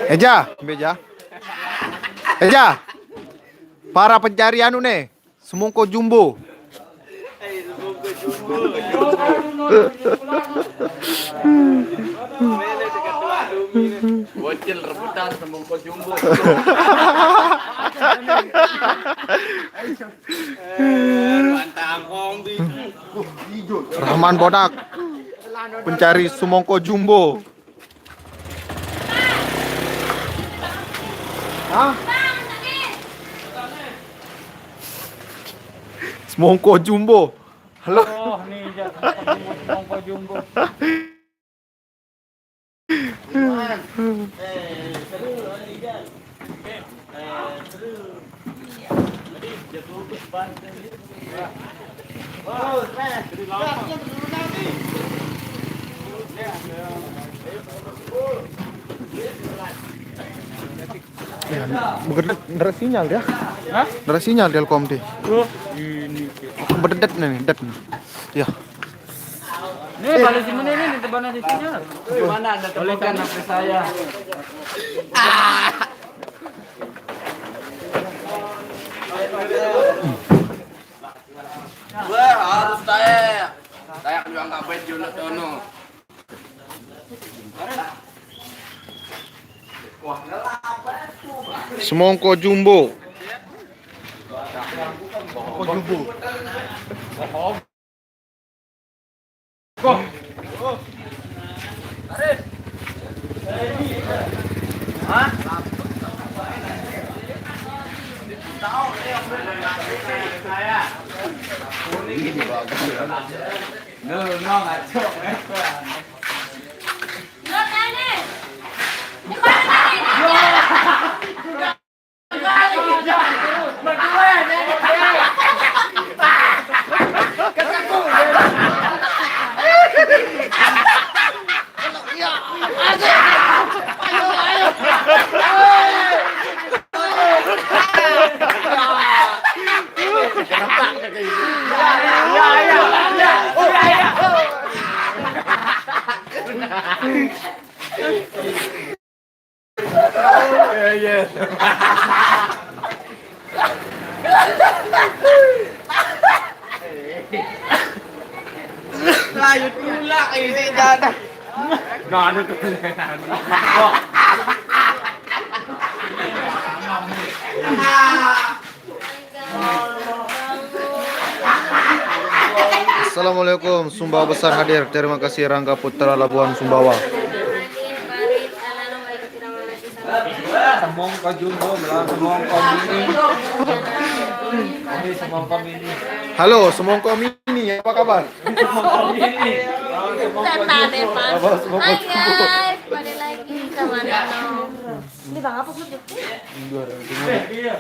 Eja, Beja. Eja. Para pencari anu nih, semongko jumbo. Bocil rebutan semongko jumbo. Rahman Bodak pencari semongko jumbo. Hah? Semongko jumbo. Halo. Oh, nih semongko jumbo. Bener sinyal dia. Hah? Bener sinyal Telkom deh. Oh, ini. Berdet nih, det. Ya. Nih, balik di mana ini? Di mana di sinyal? Di mana Anda temukan HP saya? Wah, harus saya. Saya juga nggak baik Jono Tono. Semongko jumbo. Layu tulak ini jangan. Nggak ada kebenaran. Assalamualaikum, Sumbawa besar hadir. Terima kasih Rangga Putra Labuan Sumbawa. Semongko jumbo, semongko mini. Ini semongko mini. Halo, semongko mini, apa kabar? Semongko mini. Apa semongko Hai jumbo? guys, balik lagi sama Nano. Ini bang apa sih? Iya.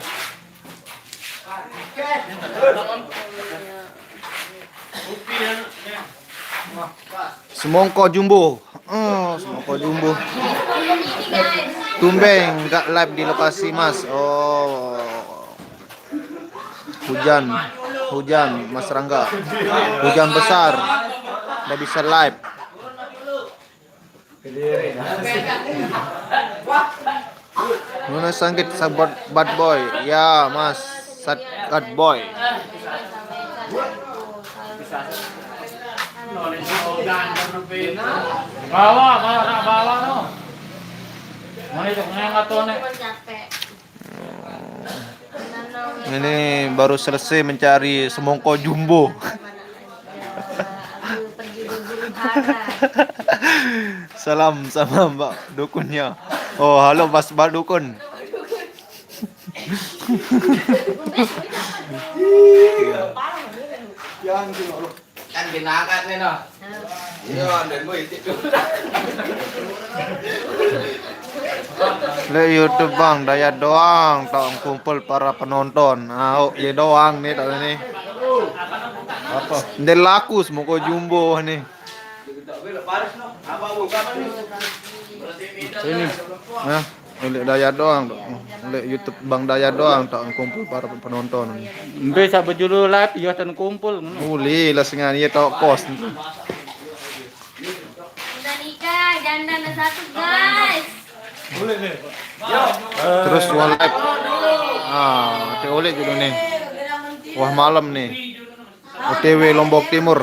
Semongko jumbo. Semongko jumbo. Tumbeng nggak live di lokasi Mas. Oh. Hujan Mas Rangga. Hujan besar. Nggak bisa live. Nuna sangkit sahabat bad boy. Ya Mas, bad boy. Bawa no. Mana itu yang ngatone? Ini baru selesai mencari semongko jumbo. Salam sama Mbak Dukunnya. Oh, halo Mas Mbak Dukun. Kan ginakat nih no. Iya, dan gue itu. Le YouTube Bang, daya doang tak kumpul para penonton. Ya doang nih tak ini. Apa? Ndel laku semongko jumbo nih. Ini. Nah. Oleh Daya doang, oleh YouTube Bang Daya doang tak kumpul para penonton. Bisa berjulu live ya dan kumpul. Uli lah sengaja ya tau kos. Udah nikah, janda ada satu guys. Terus jual live. Teh oleh gitu nih. Wah malam nih. OTW Lombok Timur.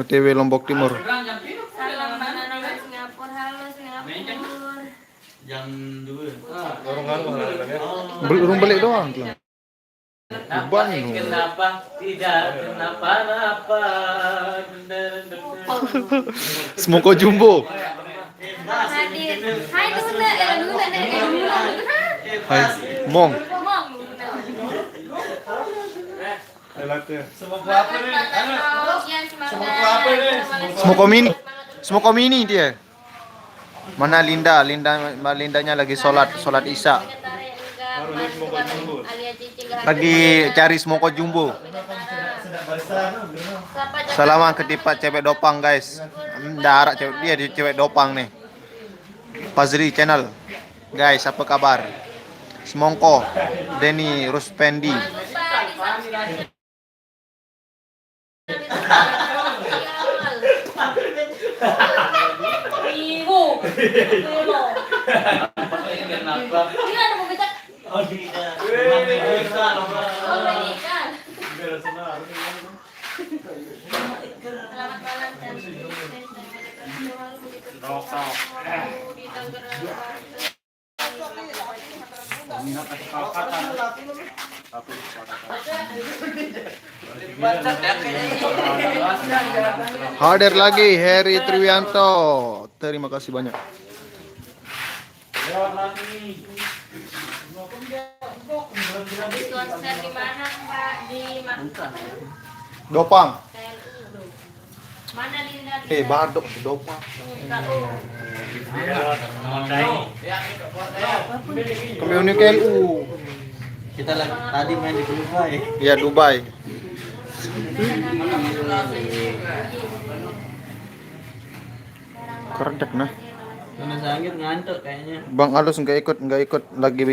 OTW Lombok Timur. Salam banana Singapura, halo Singapura. Belum balik doang tuh. Beban lu. Kenapa tidak kenapa-napa? Semoko jumbo. Hadir. Hai Luna, Luna. Hai, Mong. Ngomong Luna. Semoga apa nih? Semoko mini dia. Mana Linda? Lindanya lagi sholat Isya. Lagi cari semoko jumbo. Salaman ketipat cewek dopang guys. Darat cewek dia di cewek dopang nih. Fazri channel. Guys, apa kabar? Semongko, Denny Ruspendi. Hadir lagi Heri Triwianto. Terima kasih banyak. Konser di mana Pak? Di Dopang. mana Linda? Badok dopang. Community KLU. Kita tadi main di Dubai. Ya Dubai. Kerdek nah. Mana sangit ngantuk kayaknya. Bang Alus nggak ikut lagi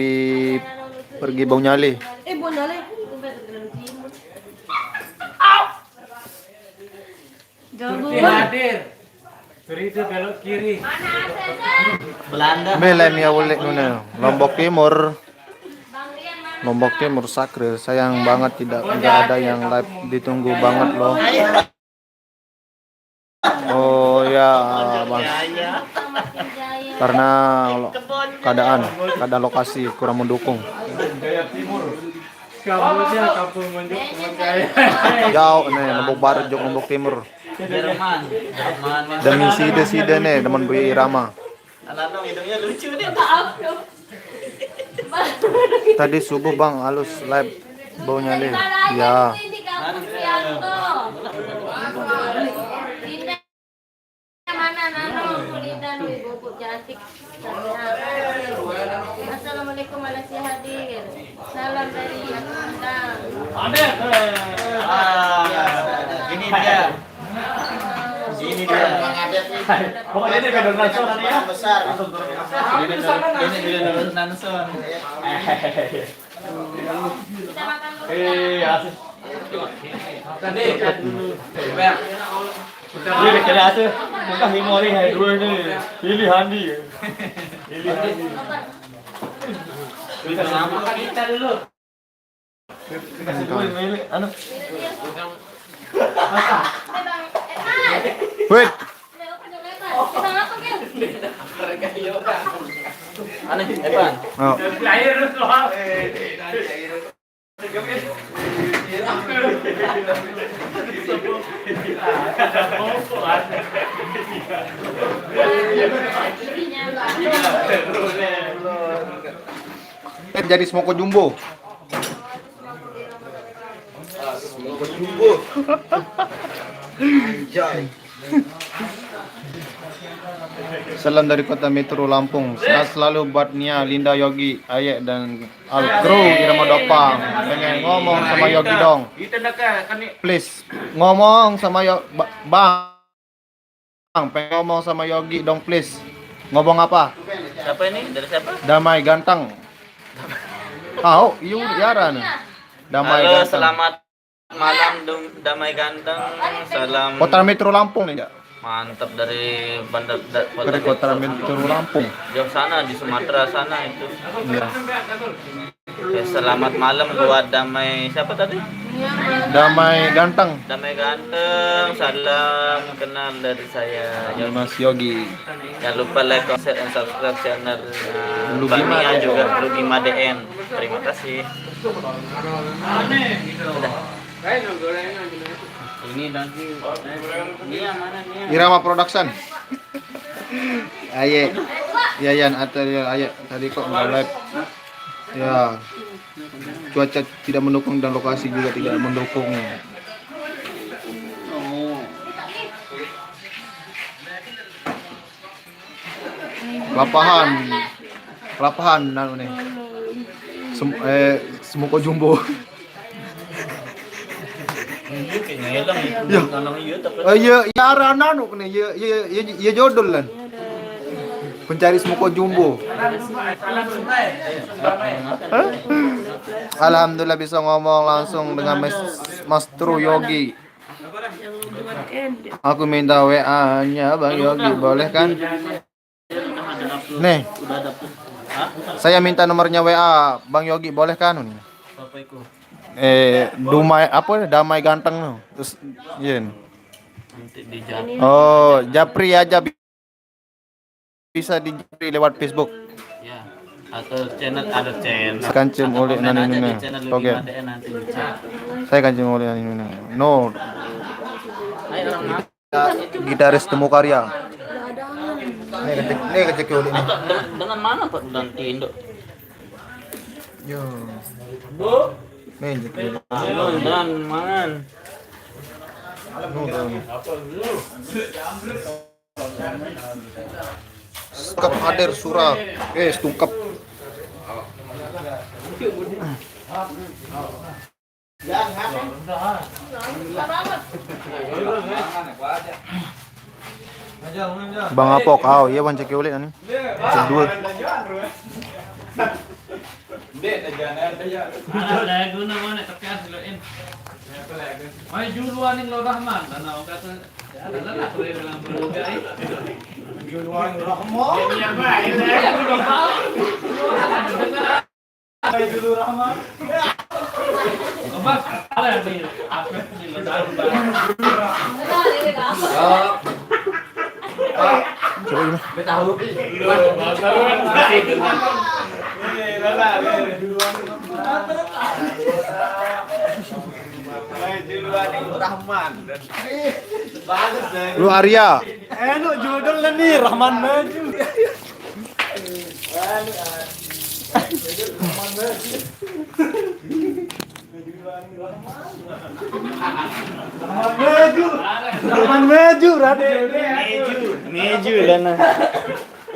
pergi Bau Nyali. Bau Nyali. Jago. Hadir. Berita belok kiri. Mana Asesen? Belanda. Melem ya ulik nuna. Lombok Timur. Bang Rian mana? Lombok Timur Sakre. Sayang banget tidak ada yang live, ditunggu banget loh. Oh ya Bang. Karena keadaan lokasi kurang mendukung. Kampungnya kampung mendukung saya. Jauh nih Lombok Barat jok Lombok Timur. Jerman. Demi side nih teman Bu Irama. Anak hidungnya lucu nih. Tadi subuh Bang Alus live Bau Nyali. Ya. Mana Nano? Linda Ibu cantik. Assalamualaikum warahmatullahi hadir. Salam dari Anda. Ini dia. Ini dia. Pokoknya ini kadang Nanson ya. Besar. Ini dia Nanson. Kita makan dulu. Asik. Tadi kan dulu. Ini kena asa. Bukan memori hai dua ni. Pilih Handi. Pilih Handi. Kita sama kita dulu. Kasih dulu milih anu. Wait. Bang apa kan? Aneh, Evan. Oh. Lahir dulu. Jadi semoko jumbo. Semoko jumbo. Anjay. Salam dari Kota Metro Lampung. Sehat selalu buat Nia, Linda Yogi, Ayek dan Alkro Irama Dopang. Pengen ngomong sama Yogi dong. Kita nak kan ni. Please ngomong sama Bang. Pengen ngomong sama Yogi dong please. Ngomong apa? Siapa ini? Dari siapa? Damai Ganteng. Tahu, iya yaran. Damai Halo, Ganteng. selamat malam Damai Ganteng. Salam Kota Metro Lampung nih, Kak. mantap dari bandar Dari Kota Metro Lampung. jauh sana di Sumatera sana itu. Iya. Oke, selamat malam buat Damai siapa tadi? Damai Ganteng. Damai Ganteng. Salam kenal dari saya. Mas Yogi. Jangan lupa like, comment, dan subscribe channel Lugima Bang Mia DN. juga Lugima DN. Terima kasih. Ini nanti Nia mana Nia? Irama Production. Aye. Yayan atau Aye tadi kok nggak live. Ya. Cuaca tidak mendukung dan lokasi juga tidak mendukung. Lapahan nanu nih. Semuko jumbo. Kayaknya hilang itu Ya. tanah YouTube. Iya, ya arah nanu nih. Ya jodol lan. Pencari semuko jumbo. Hah? Alhamdulillah bisa ngomong langsung dengan Mas Tru Yogi. Aku minta WA-nya Bang Yogi, boleh kan? Nih, saya minta nomornya WA Bang Yogi, boleh kan? Apa itu? Damai Ganteng no. Terus, yen. Nanti di Japri. Oh, Japri aja bisa di Japri lewat Facebook. Ya. Atau ada channel. Kancing Atau oleh komen aja nani di nuna. channel Oke. Lugima DN nanti dicek. Saya kancing oleh nani nuna. No, Ayo orang gitaris Temu Karya. Nih kecek oleh nih. dengan mana Pak nanti Indo? Yo. Nih kecek. Dan man. Stungkap hadir surah. Stungkap. Bang Apok, iya bang cek ulit nih. Cek dua. Ada guna mana tapi asloin. Ay juluan ng Rahman, ano kata lah boleh bilang berlugai. Juluan Rahman. Iya ba, Ay julu Rahman. Apa? Ala ni apa ni ladang. Coba gini. Betahu. Lu Arya. Judul nih Rahman maju. Rahman maju, Raden. Maju dan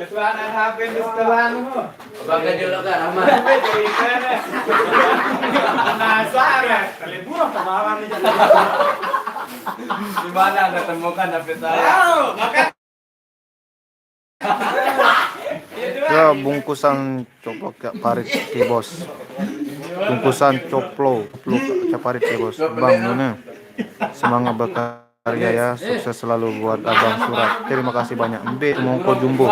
Ketuaan HP di setelan mo. Bangga dulu ka Rahman. penasaran. Kalibur kemawan nih. Di mana ketemukan HP saya? Ya bungkusan coplok ya parit ke bos. Bungkusan coplok caparit ke bos. Bang mana? Semangat berkarya ya, sukses selalu buat Abang Surat. Terima kasih banyak. Mbak semongko jumbo.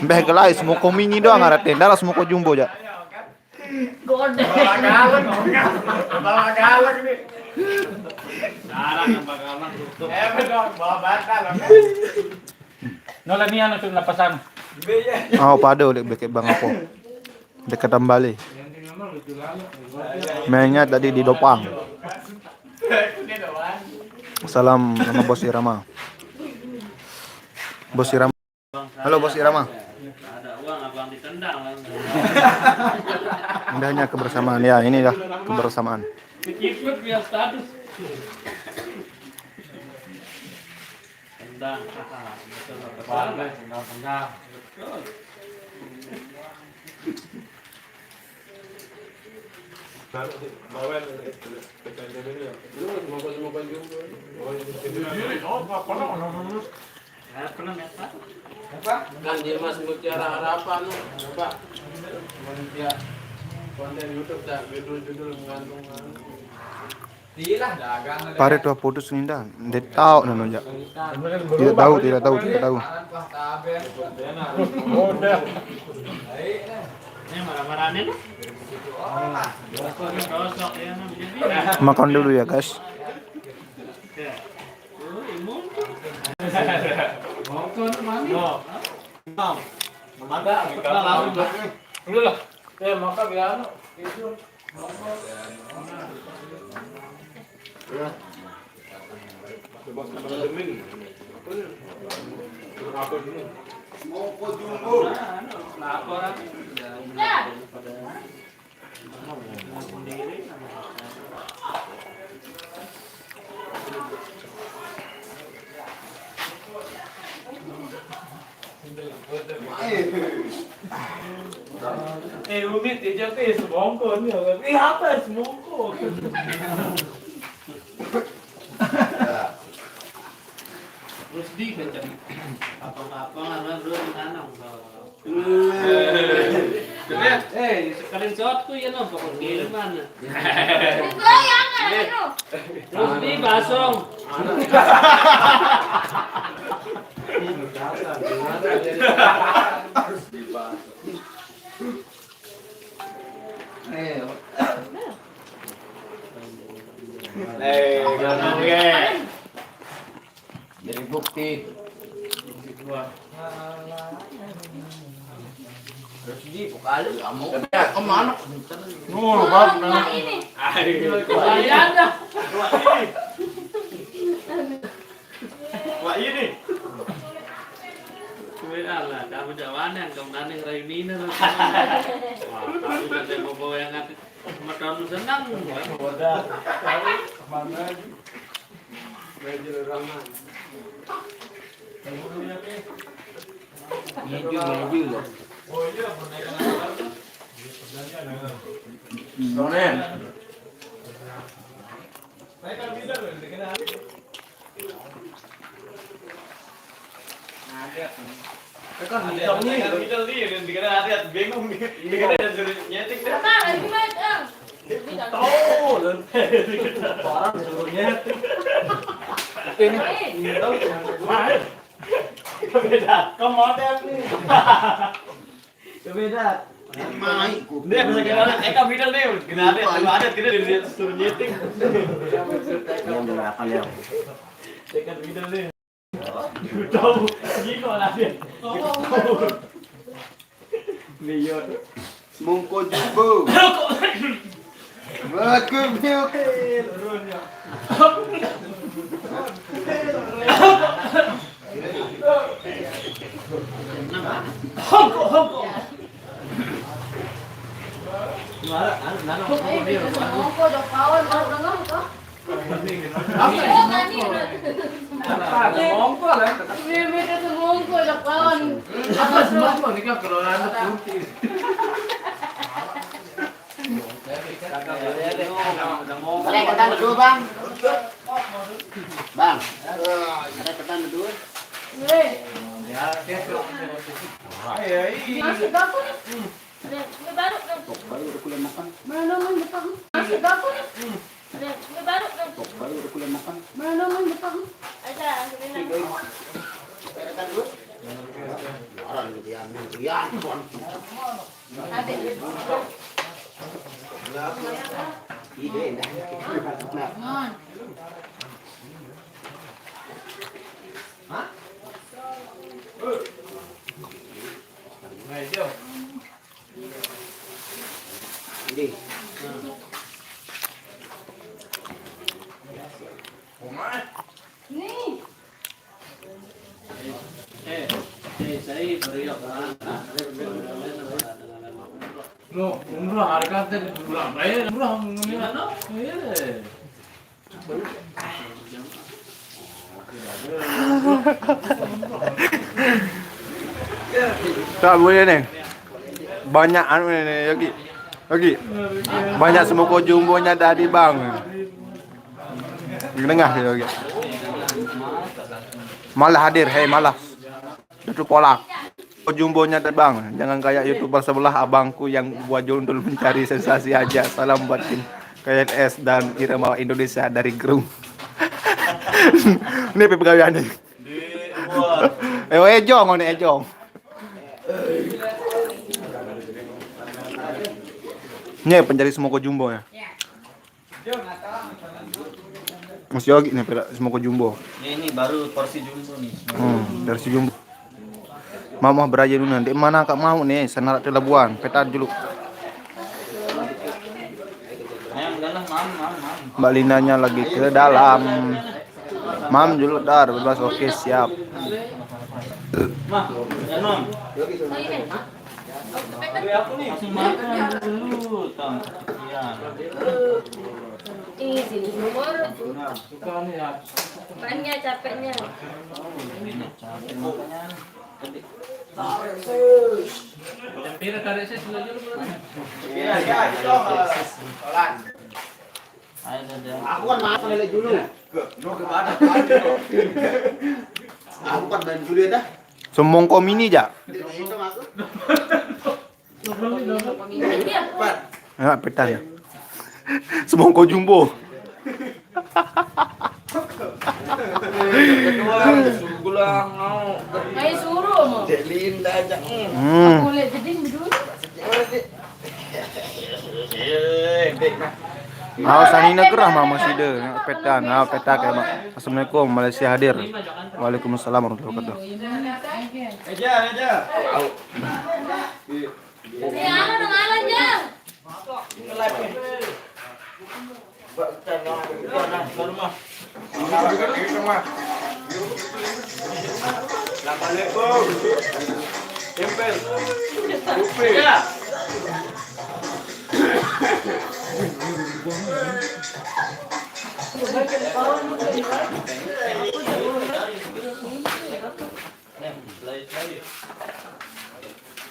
Mbah gelai semongko mini doang ngaratin. Dalam semongko jumbo aja. Bawa galak nih. Jarang yang bakalan tutup. Bawa batal. Nola niya itu lapasan. Pada oleh beket Bang Apo. Dekat Tambali. Mainnya tadi di Dopang. Salam nama Bos Irama. Bos Irama. Halo Bos Irama. Ada uang abang ditendang. Indahnya kebersamaan. Ya, inilah kebersamaan. Ikut biar status. Tendang. Betul. Tendang. Pernah ya, Pak? Kan dia Mas Mutiara Harapan, Pak. Manusia konten YouTube dah judul-judul mengandung. Dia lah dagang. Pare tua putus ninda. Dia tahu nano ya. Tidak tahu, tidak tahu, tidak tahu. Ini marah-marahin nih. Rosok ya, jadi. Makan dulu ya guys. Mongkon mandi. Mamaga, lalu dulu lah. Maka biar itu. Mau jumbo. Laporan. Umit dia ke semongko ni. Apa semongko? Terus di kan apa nggak belum nanam. Screenshot ko yan ang pakungkil man. Terus di basong. Ganun ke. Jadi bukti. Terus di pokali kamu. Kemana? Nuh, bab na. Ayan na. Wah ini. Ala, kamu jawanan kau naning Raini na. Wah, kamu kan mau bawa yang ngatin. Maton senang. Bodoh. Mana? Belajar ramah. Ngeju loh. Oh iya, pertanyaan apa? Donen. Saya kan bisa loh, dikenal. Ada. Kan middle nih, dikenal ada bingung nih. Dikenal ada suruh nyeting deh. Apa? Lagi macam. Tahu, orang suruh nyeting. Ini tahu mana? Beda. Kamu model nih. Beda. Mai. Dia bisa kenal Eka middle nih. Kenal ada tidak dia suruh nyeting. Yang belakang ya. Eka middle nih. Tahu gini lah dia. Lihat. Mongko jumbo. Aku milk. Mongko dah kawan baru dengar tu. Oh tadi. Mongko lah. Mereka tu mongko dah kawan. Apa semua ni kan kalau ada putih. Ada ketan dulu bang. Bang. Ada ketan dulu. Hei, masih baku ni. Ni baru dah. Baru udah kuliah makan. Mana man depan. Masih baku ni. Ni baru dah. Baru udah kuliah makan. Mana man depan. Ada, sebenarnya. Ketan dulu. Orang dia tuan. Ada. Ide dah. Nah. Ini. Ni. Saya beri apa? No, murah harga teh murah. Bayar murah ngomongin no. Tak boleh nih. Banyak anu nih Yogi. Yogi. Banyak semoko jumbonya tadi bang. Di tengah Yogi. Malah hadir, hei malah. Itu pola. Jumbonya terbang. Jangan kayak YouTuber sebelah abangku yang buat jundul mencari sensasi aja. Salam buat tim KNS dan Irama Indonesia dari Gerung. Ini pegawaiannya. Ejong, ini Ejong. Ini pencari semoko jumbo ya. Mas Yogi nih semoko jumbo. Ini baru porsi jumbo nih. Dari si jumbo. Mama beraja dulu nanti mana kak mau nih senarak di Labuan peta dulu. Mbak Lindanya lagi ke dalam. Mam dulu dar bebas oke siap. Mah, ya nom. Langsung makan dulu, Tom. Iya. Ini sini nomor. Banyak capeknya. Capek makanya. Pira karek saya sudah dulu. Ayo dah. Aku kan maaf nilai dulu. Ke mana? Aku kan main dulu ya dah. Semongko mini ja. Itu aku. Ya peta ya. Semongko jumbo. Gulang mau. Main suruh mau. Linda aja. Boleh jadi dulu. Sanina gerah mama sida peta peta kayak Assalamualaikum Malaysia hadir. Waalaikumsalam warahmatullahi wabarakatuh. Aja. Ya, anu dong alannya.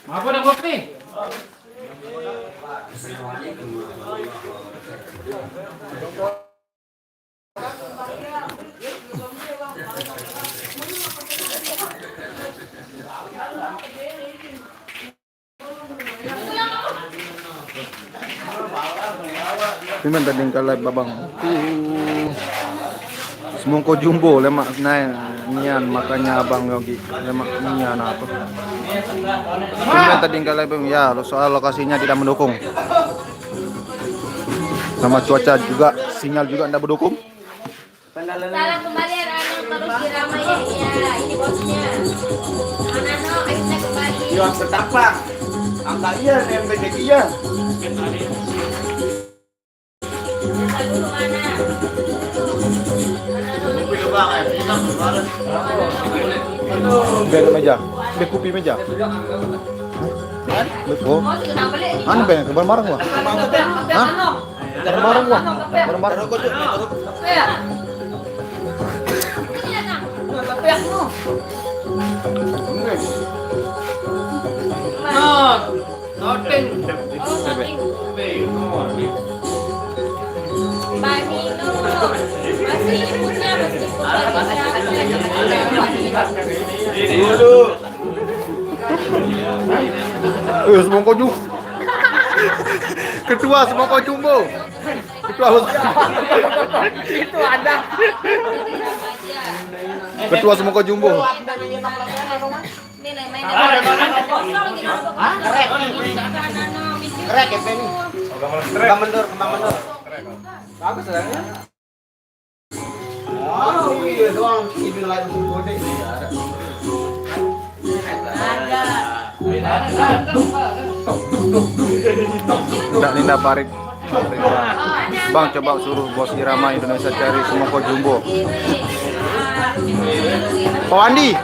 Apa dah kopi? Pimen tadi kalau babang. Semongko jumbo lemak naik nian makanya abang Yogi lemak nian apa. Pimen tadi kalau ya soal lokasinya tidak mendukung. Sama cuaca juga sinyal juga tidak mendukung. Salam kembali Rano terus diramai ya. Iya, ini bosnya. Rano, ayo kita kembali. Yang setapak. Angka iya nempel iya. Kita dulu mana? Bek meja, bek kopi meja. Bek oh. Anu bek kebar marang gua. Hah? Kebar marang gua. Kebar marang gua. Masih ibunya Semongko jumbo. Ketua semongko jumbo. Ketua itu ada. Ketua semongko jumbo. Kerek ya ini. Kembang mendur. Bagus ya. Oh iya doang ini lagi gede. Tidak Linda Parik. Bang coba suruh bos Irama Indonesia cari semongko jumbo. Pak Andi.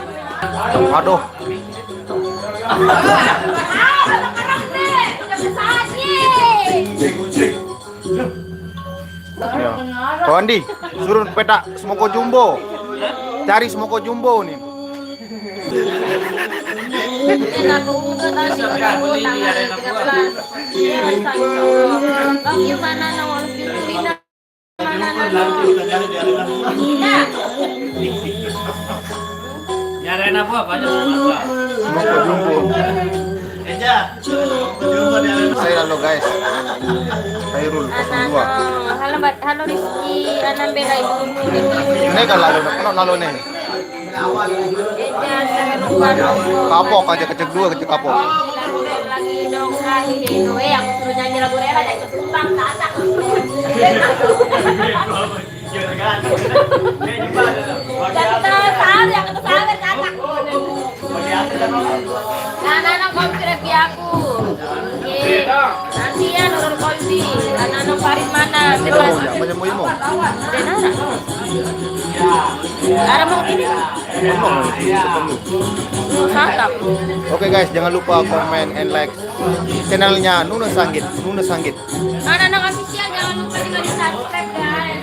Aduh. Ya. Pak Andi, suruh peta semongko jumbo. Cari semongko jumbo nih. Nyarain apa? Banyak apa? Semongko jumbo. Eja. Jumbo dia. Saya lalu guys. Khairul 02. Halo Rizky, Anan Bella Ibu Nuni. Ini kan lalu, kenapa lalu nih? Eja, saya lupa dong. Kapok aja kecek dua kecek kapok. Lagi dong lagi yang suruh nyanyi lagu Rela dan kesutang tatak. Anak-anak kompi lagi aku. Nanti ya Nurul kompi. Anak-anak Farid mana? Bebas. Banyak mau. Ada mau ini? Santap. Oke guys, jangan lupa komen and like channelnya Nuna Sanggit. Anak-anak official jangan lupa juga di subscribe guys.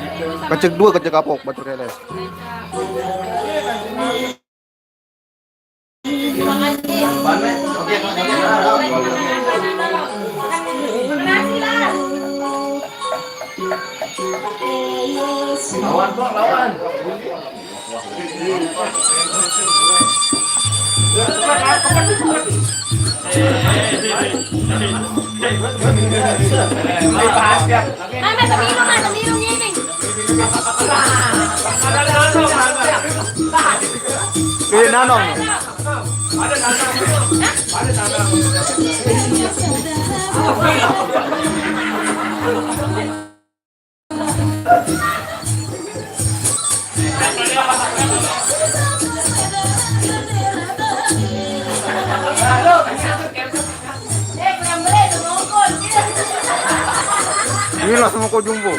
Kecek dua kecek kapok batu reles. Terima kasih. Lawan. Biru ini. Pilih nanong. Inilah semongko jumbo.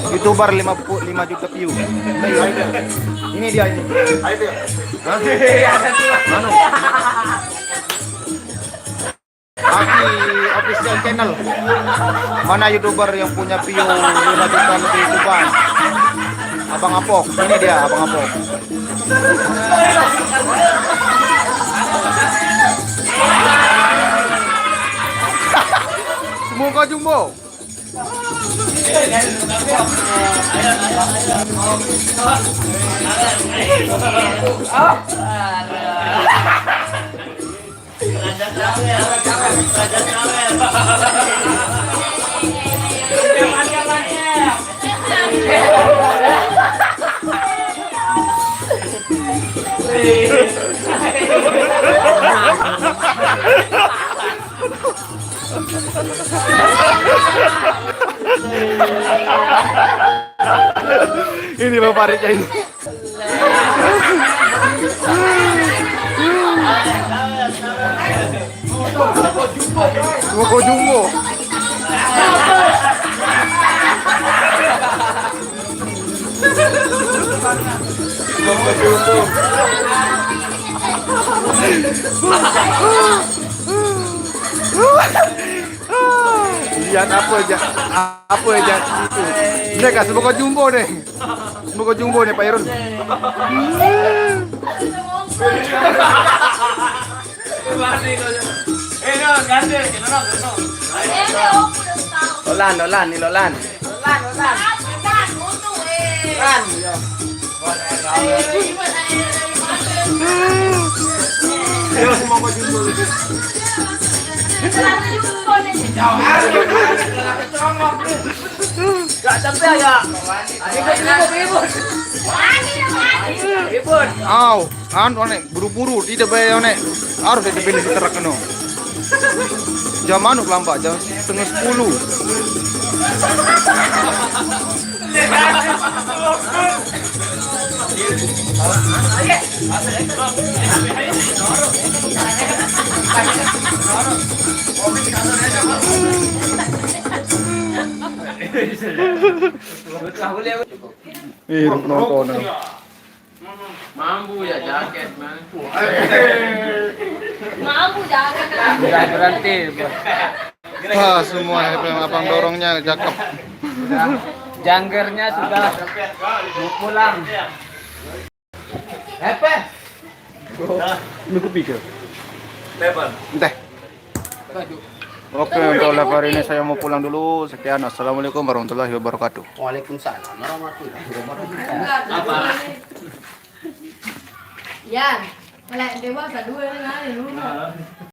YouTuber 5 juta view. Ini dia ini. Anu. Aki official channel. Mana YouTuber yang punya view 5 juta lebih Tuban? Abang Apok. Ini dia Abang Apok. Semongko jumbo. Ini Bang Faridnya ini. Semongko jumbo. Lihat apa aja itu. Ini kan semongko jumbo nih. Semongko jumbo nih Pak Irun. Lolan. Ayo semongko jumbo. Gak sampai ya. Ribut. Aw, ane buru-buru tidak bayar ane. Harus ada beli diterak keno. Jam anu lambat, jam 9:30. Nonton. Mampu ya jaket man. Mampu jangan. Berhenti. Semua abang dorongnya cakep. Janggernya sudah mau pulang. Hepe. Ini kopi ke? Telepon. Entah. Oke, untuk live hari ini saya mau pulang dulu. Sekian, assalamualaikum warahmatullahi wabarakatuh. Waalaikumsalam warahmatullahi wabarakatuh. Apa? Yan, wala, di ba, sa duwa na nga,